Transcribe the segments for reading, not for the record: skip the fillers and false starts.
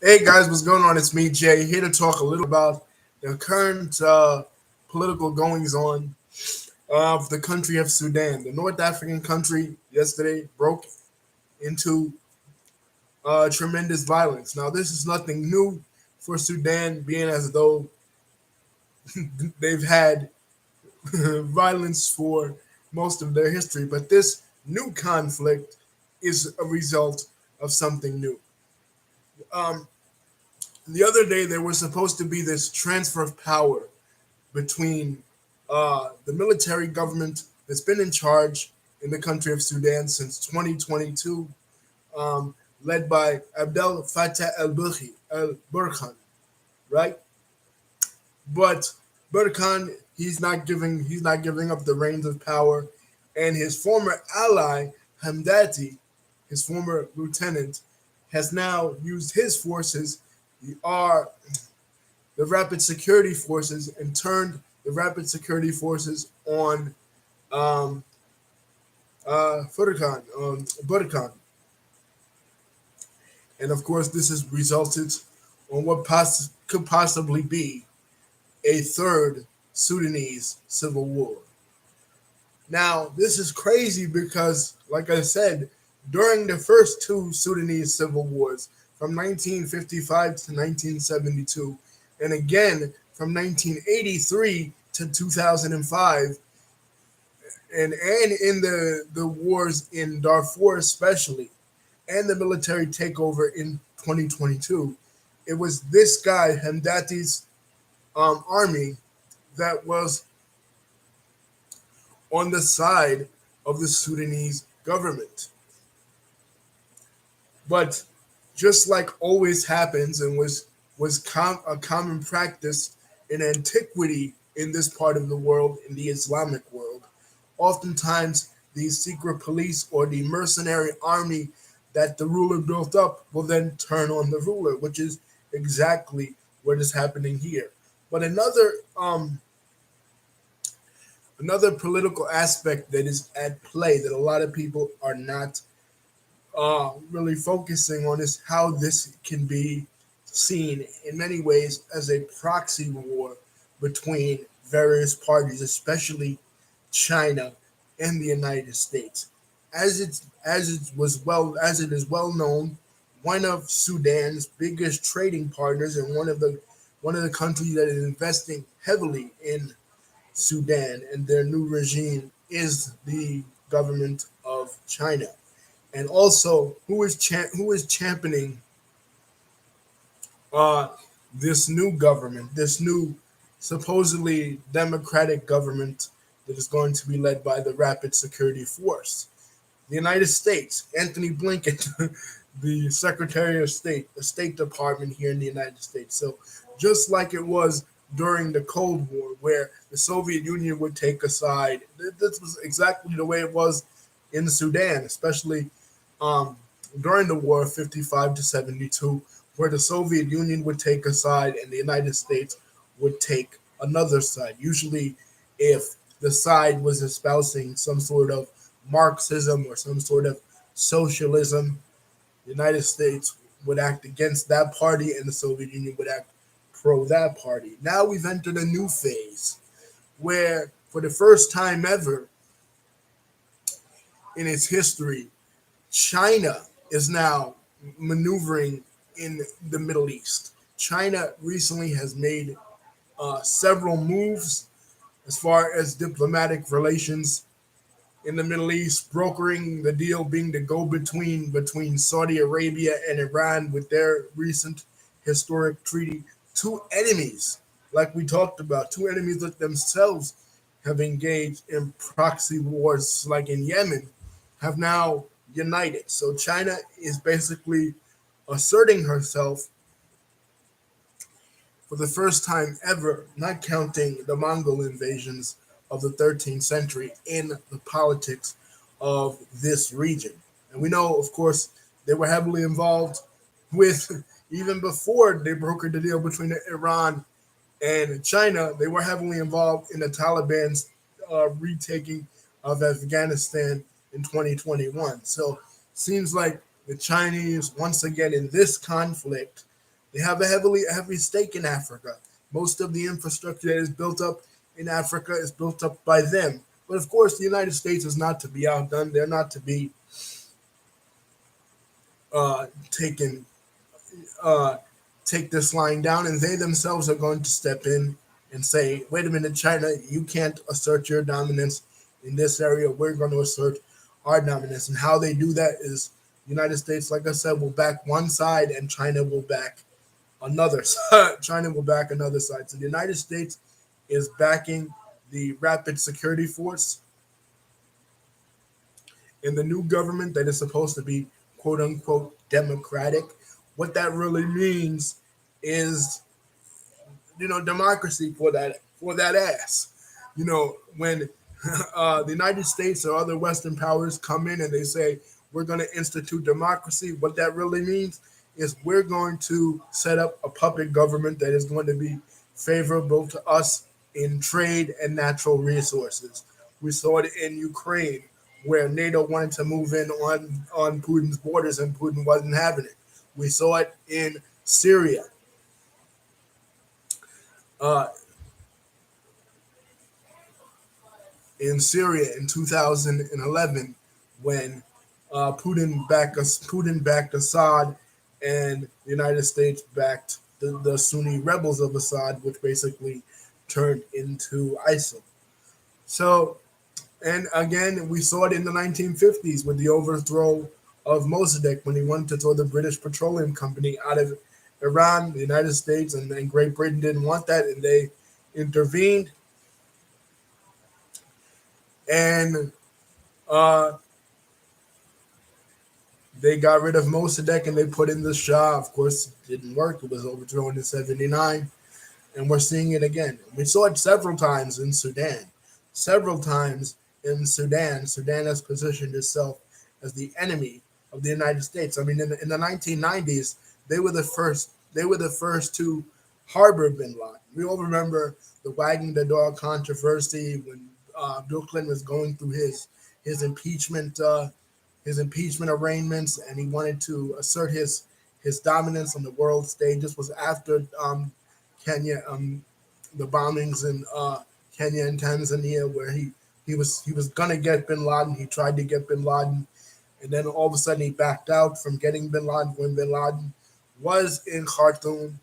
Hey guys, what's going on? It's me, Jay, here to talk a little about the current political goings on of the country of Sudan. The North African country yesterday broke into tremendous violence. Now, this is nothing new for Sudan, being as though they've had violence for most of their history, but this new conflict is a result of something new. Um, the other day, there was supposed to be this transfer of power between the military government that's been in charge in the country of Sudan since 2022, um, led by Abdel Fattah al Burhan, right? But Burhan, he's not giving up the reins of power, and his former ally Hamdati, his former lieutenant, has now used his forces, are the rapid security forces, and turned the rapid security forces on um, Burkan. And of course, this has resulted on what could possibly be a third Sudanese civil war. Now, this is crazy because, like I said, during the first two Sudanese civil wars from 1955 to 1972, and again from 1983 to 2005, and in the wars in Darfur especially, and the military takeover in 2022, it was this guy Hamdati's army that was on the side of the Sudanese government. But just like always happens and was a common practice in antiquity in this part of the world, in the Islamic world, oftentimes the secret police or the mercenary army that the ruler built up will then turn on the ruler, which is exactly what is happening here. But another political aspect that is at play that a lot of people are not really focusing on is how this can be seen in many ways as a proxy war between various parties, especially China and the United States. As it is well known, one of Sudan's biggest trading partners and one of the countries that is investing heavily in Sudan and their new regime is the government of China. And also, who is championing uh, this new government, this new supposedly democratic government that is going to be led by the Rapid Security Force? The United States, Anthony Blinken, the Secretary of State, the State Department here in the United States. So just like it was during the Cold War, where the Soviet Union would take a side, this was exactly the way it was in Sudan, especially um, during the war of 55 to 72, where the Soviet Union would take a side and the United States would take another side. Usually, if the side was espousing some sort of Marxism or some sort of socialism, the United States would act against that party and the Soviet Union would act pro that party. Now we've entered a new phase where, for the first time ever in its history, China is now maneuvering in the Middle East. China recently has made several moves as far as diplomatic relations in the Middle East, brokering the deal being the go between Saudi Arabia and Iran with their recent historic treaty. Two enemies, like we talked about, two enemies that themselves have engaged in proxy wars, like in Yemen, have now united. So China is basically asserting herself for the first time ever, not counting the Mongol invasions of the 13th century, in the politics of this region. And we know, of course, they were heavily involved with, even before they brokered the deal between Iran and China, they were heavily involved in the Taliban's retaking of Afghanistan in 2021. So seems like the Chinese, once again in this conflict, they have a heavy stake in Africa. Most of the infrastructure that is built up in Africa is built up by them. But of course, the United States is not to be outdone. They're not to be taken uh, take this line down, and they themselves are going to step in and say, "Wait a minute, China, you can't assert your dominance in this area. We're going to assert our dominance." And how they do that is, the United States, like I said, will back one side, and China will back another side. China will back another side. So the United States is backing the Rapid Security Force in the new government that is supposed to be quote unquote democratic. What that really means is, democracy for that ass. When the United States or other Western powers come in and they say we're going to institute democracy, what that really means is we're going to set up a puppet government that is going to be favorable to us in trade and natural resources. We saw it in Ukraine, where NATO wanted to move in on Putin's borders and Putin wasn't having it. We saw it in Syria. Uh, in 2011, when Putin backed Assad, and the United States backed the Sunni rebels of Assad, which basically turned into ISIL. So, and again, we saw it in the 1950s with the overthrow of Mossadegh when he wanted to throw the British Petroleum Company out of Iran. The United States and Great Britain didn't want that, and they intervened. And uh, they got rid of Mossadegh and they put in the Shah. Of course, it didn't work. It was overthrown in 79. And we're seeing it again. We saw it several times in Sudan. Several times in Sudan. Sudan has positioned itself as the enemy of the United States. I mean, in the 1990s, they were the first. They were the first to harbor Bin Laden. We all remember the wagging the dog controversy when Bill Clinton was going through his impeachment arraignments, and he wanted to assert his dominance on the world stage. This was after Kenya, the bombings in Kenya and Tanzania, where he was gonna get Bin Laden. He tried to get Bin Laden, and then all of a sudden he backed out from getting Bin Laden when Bin Laden was in Khartoum,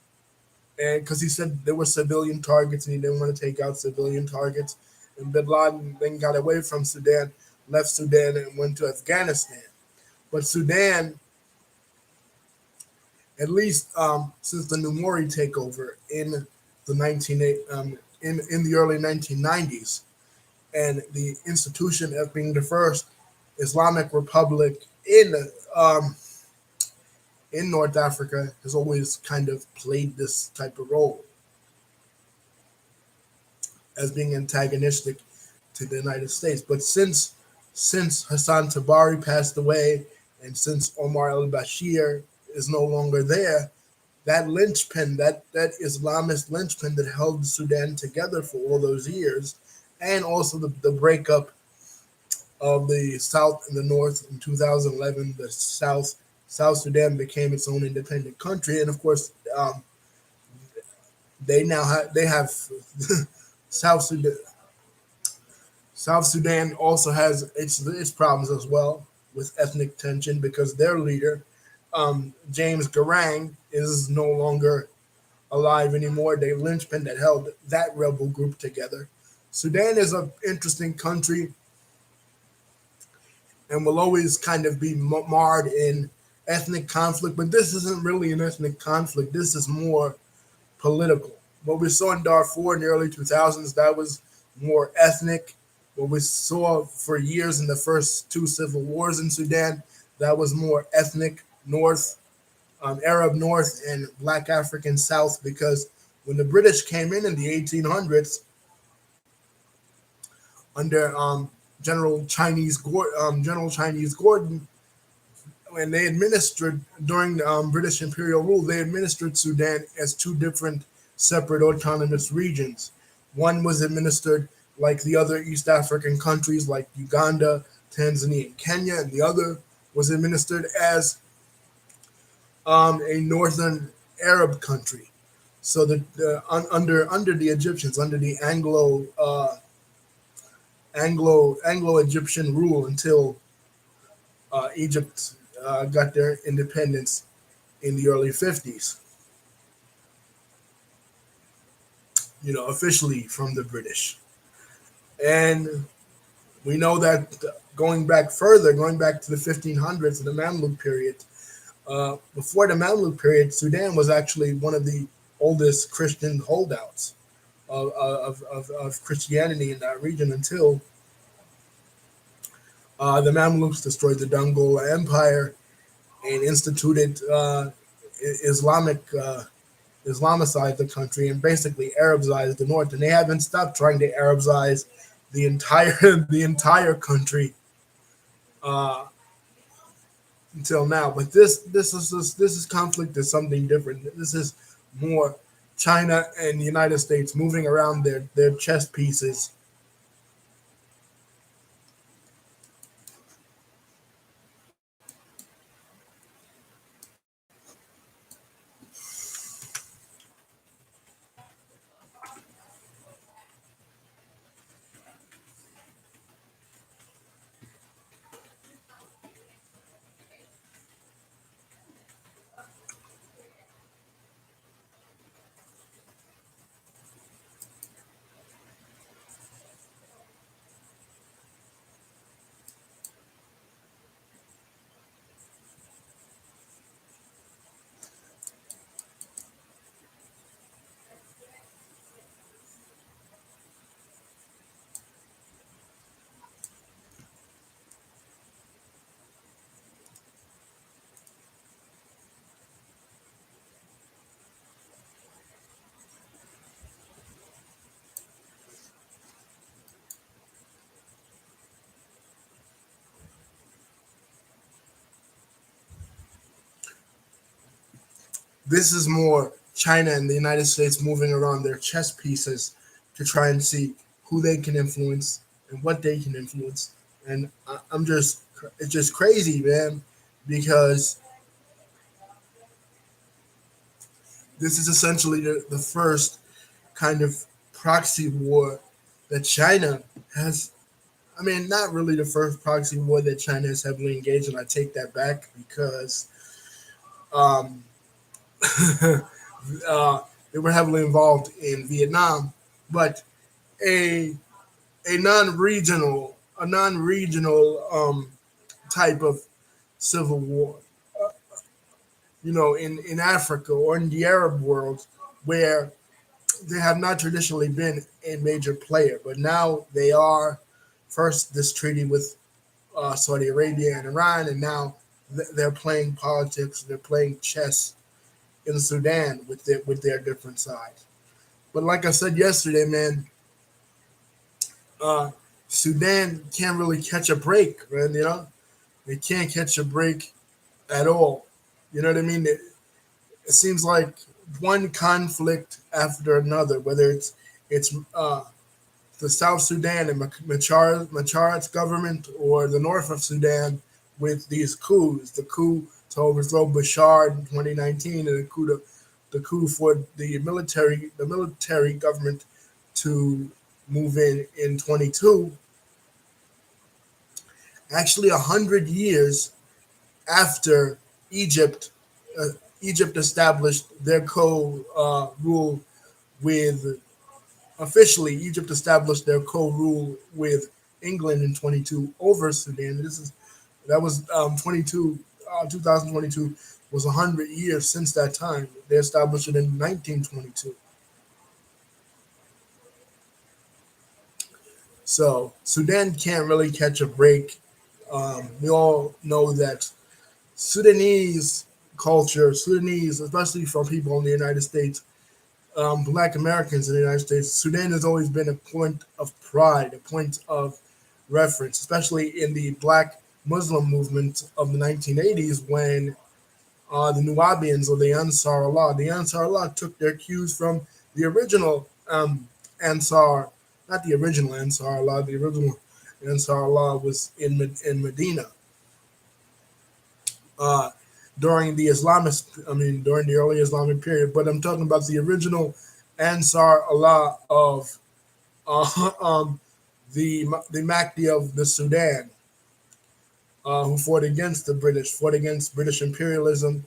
and because he said there were civilian targets and he didn't want to take out civilian targets. And Bin Laden then got away from Sudan, left Sudan, and went to Afghanistan. But Sudan, at least since the Numori takeover in the in the early 1990s, and the institution of being the first Islamic Republic in North Africa, has always kind of played this type of role as being antagonistic to the United States. But since Hassan Tabari passed away, and since Omar al-Bashir is no longer there, that linchpin, that Islamist linchpin that held Sudan together for all those years, and also the breakup of the South and the North in 2011, the South Sudan became its own independent country, and of course, they have South Sudan. South Sudan also has its problems as well with ethnic tension because their leader, James Garang, is no longer alive anymore. The linchpin that held that rebel group together. Sudan is an interesting country and will always kind of be marred in ethnic conflict, but this isn't really an ethnic conflict. This is more political. What we saw in Darfur in the early 2000s, that was more ethnic. What we saw for years in the first two civil wars in Sudan, that was more ethnic North, Arab North, and Black African South, because when the British came in the 1800s under General Chinese Gordon, when they administered during British imperial rule, they administered Sudan as two different separate autonomous regions. One was administered like the other East African countries like Uganda, Tanzania, and Kenya, and the other was administered as a northern Arab country. So under the Egyptians, under the Anglo Egyptian rule until Egypt got their independence in the early 50s, officially from the British. And we know that going back further, going back to the 1500s, the Mamluk period, before the Mamluk period, Sudan was actually one of the oldest Christian holdouts of Christianity in that region until the Mamluks destroyed the Dongol Empire and instituted Islamicized the country and basically Arabized the north. And they haven't stopped trying to Arabize the entire the entire country uh, until now. But this is conflict is something different. This is more China and the United States moving around their chess pieces. This is more China and the United States moving around their chess pieces to try and see who they can influence and what they can influence. And I'm just, it's just crazy, man, because this is essentially the first kind of proxy war that China has. I mean, not really the first proxy war that China is heavily engaged in. I take that back because um, uh, they were heavily involved in Vietnam, but a a non-regional type of civil war, in Africa or in the Arab world, where they have not traditionally been a major player, but now they are. First, this treaty with Saudi Arabia and Iran, and now they're playing politics. They're playing chess in Sudan with their different sides. But like I said yesterday, man, uh, Sudan can't really catch a break, man. They can't catch a break at all. You know what I mean? It seems like one conflict after another, whether it's the South Sudan and Macharat's government, or the north of Sudan with these coups. The coup to overthrow Bashar in 2019, and the coup for the military government to move in 22. Actually, 100 years after Egypt, uh, Egypt established their co-rule with officially, Egypt established their co-rule with England in 22 over Sudan. That was 22. 2022 was 100 years since that time. They established it in 1922. So Sudan can't really catch a break. We all know that Sudanese culture, Sudanese, especially from people in the United States, Black Americans in the United States, Sudan has always been a point of pride, a point of reference, especially in the Black Muslim movement of the 1980s when the Nubians or the Ansar Allah took their cues from the original Ansar not the original Ansar Allah. The original Ansar Allah was in Medina uh, during the during the early Islamic period. But I'm talking about the original Ansar Allah of um, the Mahdi of the Sudan, who fought against the British, fought against British imperialism,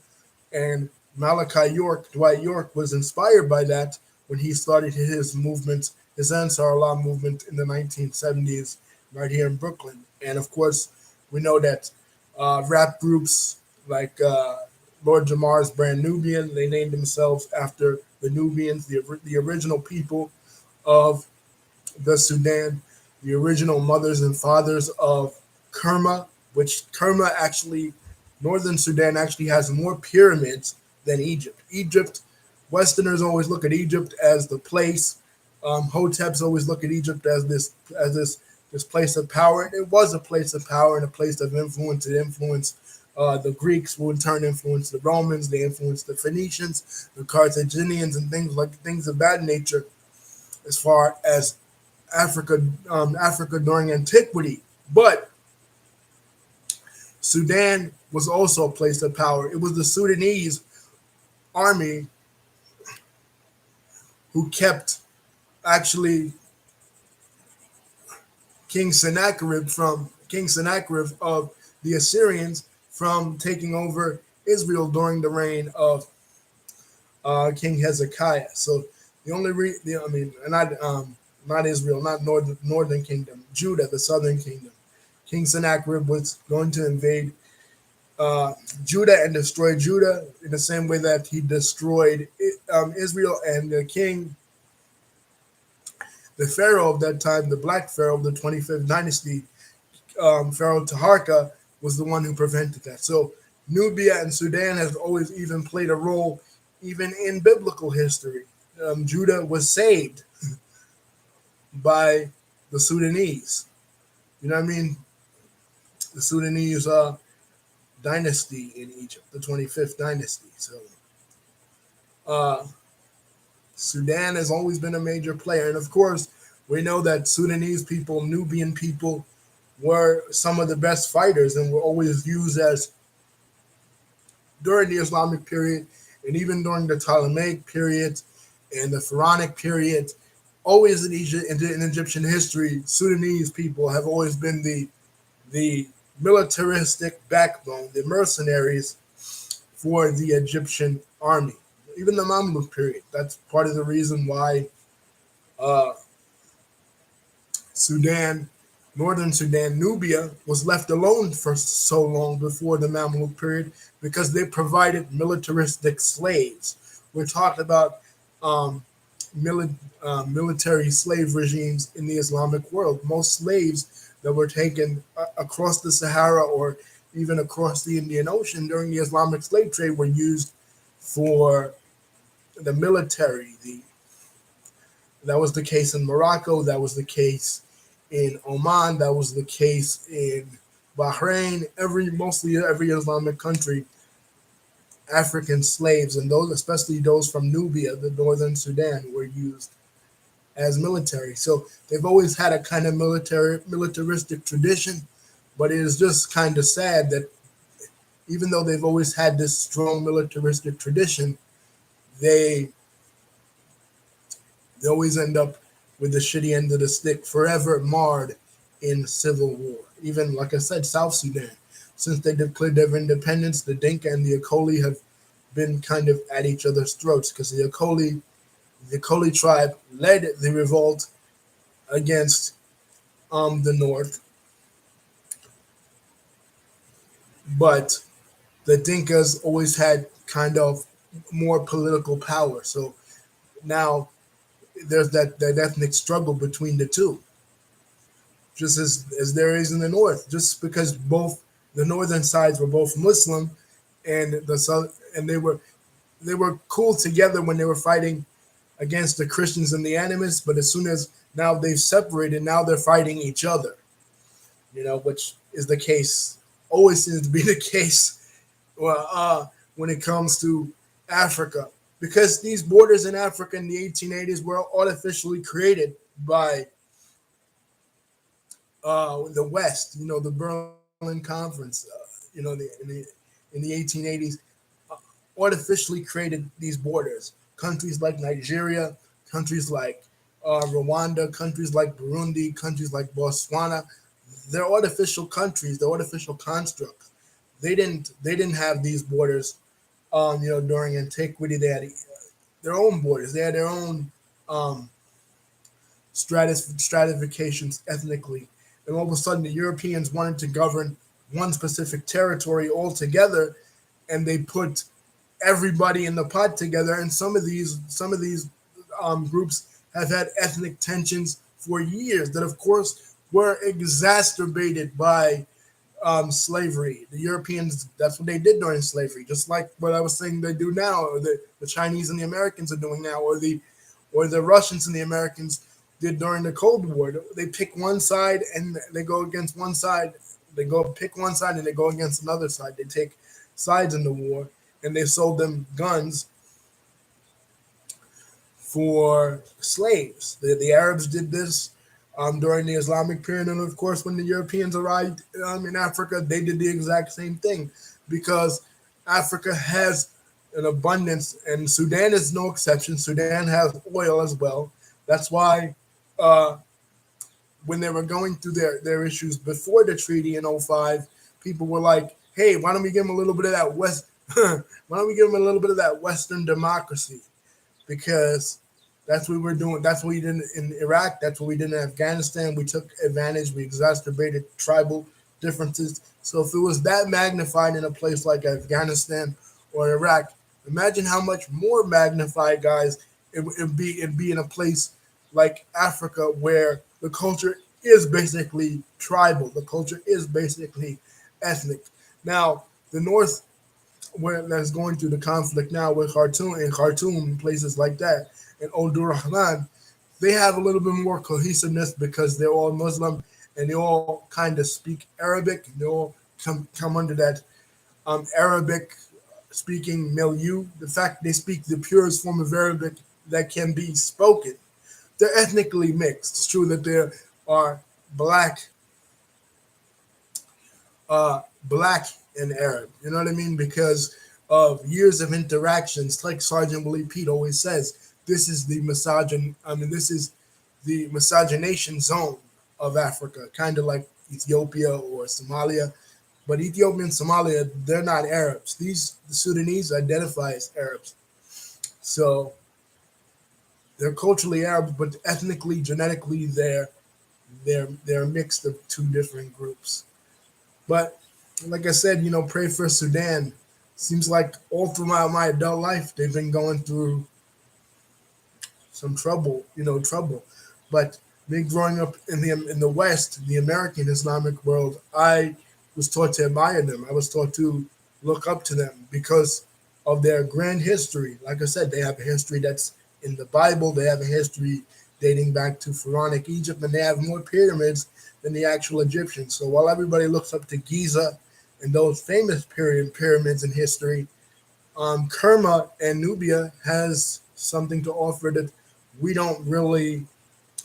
and Malachi York, Dwight York, was inspired by that when he started his movement, his Ansar Allah movement in the 1970s, right here in Brooklyn. And of course, we know that rap groups like Lord Jamar's Brand Nubian, they named themselves after the Nubians, the original people of the Sudan, the original mothers and fathers of Kerma, which Kerma actually, northern Sudan actually has more pyramids than Egypt. Westerners always look at Egypt as the place. Hoteps always look at Egypt as this place of power. And it was a place of power and a place of influence. It influenced the Greeks, who in turn influenced the Romans. They influenced the Phoenicians, the Carthaginians, and things of that nature. As far as Africa during antiquity, but Sudan was also a place of power. It was the Sudanese army who kept actually King Sennacherib of the Assyrians from taking over Israel during the reign of King Hezekiah. So the only not Israel, not northern kingdom, Judah, the southern kingdom. King Sennacherib was going to invade Judah and destroy Judah in the same way that he destroyed Israel, and the pharaoh of that time, the black pharaoh of the 25th dynasty, Pharaoh Taharka, was the one who prevented that. So Nubia and Sudan has always even played a role, even in biblical history. Judah was saved by the Sudanese. You know what I mean? The Sudanese dynasty in Egypt, the 25th dynasty. So uh, Sudan has always been a major player. And of course, we know that Sudanese people, Nubian people, were some of the best fighters and were always used as, during the Islamic period and even during the Ptolemaic period and the Pharaonic period, always in Egypt, in Egyptian history, Sudanese people have always been the militaristic backbone, the mercenaries for the Egyptian army. Even the Mamluk period. That's part of the reason why uh, Sudan, northern Sudan, Nubia, was left alone for so long before the Mamluk period because they provided militaristic slaves. We're talking about um, military slave regimes in the Islamic world. Most slaves that were taken across the Sahara or even across the Indian Ocean during the Islamic slave trade were used for the military. That was the case in Morocco. That was the case in Oman. That was the case in Bahrain. Mostly every Islamic country, African slaves, and those, especially those from Nubia, the northern Sudan, were used as military. So they've always had a kind of militaristic tradition, but it is just kind of sad that even though they've always had this strong militaristic tradition, they always end up with the shitty end of the stick, forever marred in civil war. Even, like I said, South Sudan. Since they declared their independence, the Dinka and the Akoli have been kind of at each other's throats because the Akoli tribe led the revolt against the North, but the Dinkas always had kind of more political power. So now there's that ethnic struggle between the two, just as there is in the North. Just because both the northern sides were both Muslim, and the south, and they were cool together when they were fighting against the Christians and the animists. But as soon as now they've separated, now they're fighting each other. Which is the case. Always seems to be the case. When it comes to Africa, because these borders in Africa in the 1880s were artificially created by the West, the Berlin Conference, in the 1880s, uh, artificially created these borders. Countries like Nigeria, countries like Rwanda, countries like Burundi, countries like Botswana, they're artificial countries, they're artificial constructs. They didn't have these borders. During antiquity, they had their own borders. They had their own um, stratifications ethnically, and all of a sudden the Europeans wanted to govern one specific territory altogether, and they put everybody in the pot together. And some of these groups have had ethnic tensions for years that, of course, were exacerbated by slavery. The Europeans, that's what they did during slavery, just like what I was saying they do now, or the Chinese and the Americans are doing now, or the Russians and the Americans did during the Cold War. They pick one side and they go against one side. They go pick one side and they go against another side. They take sides in the war, and they sold them guns for slaves. The Arabs did this during the Islamic period, and of course, when the Europeans arrived in Africa, they did the exact same thing, because Africa has an abundance, and Sudan is no exception. Sudan has oil as well. That's why uh, when they were going through their issues before the treaty in '05, people were like, "Hey, why don't we give them a little bit of that West? Why don't we give them a little bit of that Western democracy?" Because that's what we're doing. That's what we did in Iraq. That's what we did in Afghanistan. We took advantage. We exacerbated tribal differences. So if it was that magnified in a place like Afghanistan or Iraq, imagine how much more magnified, guys, it'd be in a place like Africa, where the culture is basically tribal. The culture is basically ethnic. Now, the North, where that's going through the conflict now with Khartoum and places like that, and Rahman, they have a little bit more cohesiveness because they're all Muslim, and they all kind of speak Arabic. They all come under that Arabic speaking milieu. The fact they speak the purest form of Arabic that can be spoken. They're ethnically mixed. It's true that there are black black and Arab. You know what I mean? Because of years of interactions, like Sergeant Willie Pete always says, this is the misogyn. I mean, this is the miscegenation zone of Africa, kind of like Ethiopia or Somalia. But Ethiopia and Somalia, they're not Arabs. The Sudanese identify as Arabs, so they're culturally Arab, but ethnically, genetically, they're a mix of two different groups. But like I said, pray for Sudan. Seems like all through my adult life, they've been going through some trouble. But me growing up in the West, the American Islamic world, I was taught to admire them. I was taught to look up to them because of their grand history. Like I said, they have a history that's in the Bible. They have a history dating back to Pharaonic Egypt, and they have more pyramids than the actual Egyptians. So while everybody looks up to Giza and those famous pyramids in history, Kerma and Nubia has something to offer that we don't really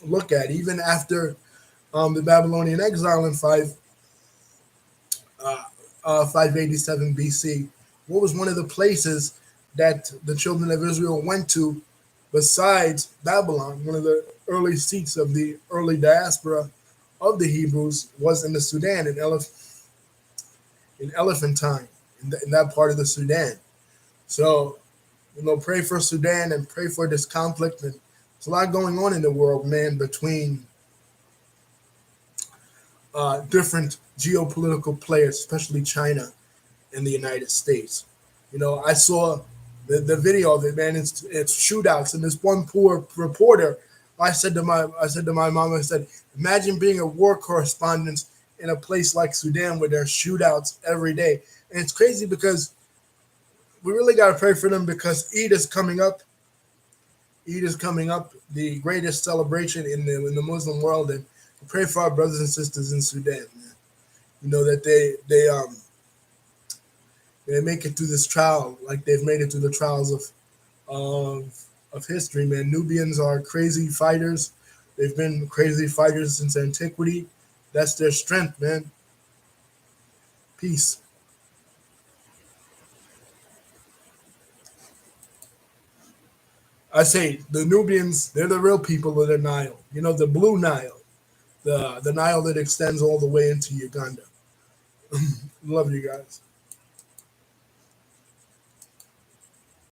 look at. Even after the Babylonian exile in 587 BC, what was one of the places that the children of Israel went to besides Babylon? One of the early seats of the early diaspora of the Hebrews was in the Sudan, in Elephantine, in that part of the Sudan. So, pray for Sudan and pray for this conflict. And there's a lot going on in the world, man, between different geopolitical players, especially China and the United States. I saw the video of it, man. It's shootouts, and this one poor reporter. I said to my mom, I said, imagine being a war correspondent in a place like Sudan where there's shootouts every day. And it's crazy because we really got to pray for them, because Eid is coming up. Eid is coming up, the greatest celebration in the Muslim world, and pray for our brothers and sisters in Sudan, man. That they make it through this trial like they've made it through the trials of history, man. Nubians are crazy fighters. They've been crazy fighters since antiquity. That's their strength, man. Peace. I say the Nubians, they're the real people of the Nile. You know, the blue Nile, the Nile that extends all the way into Uganda. Love you guys.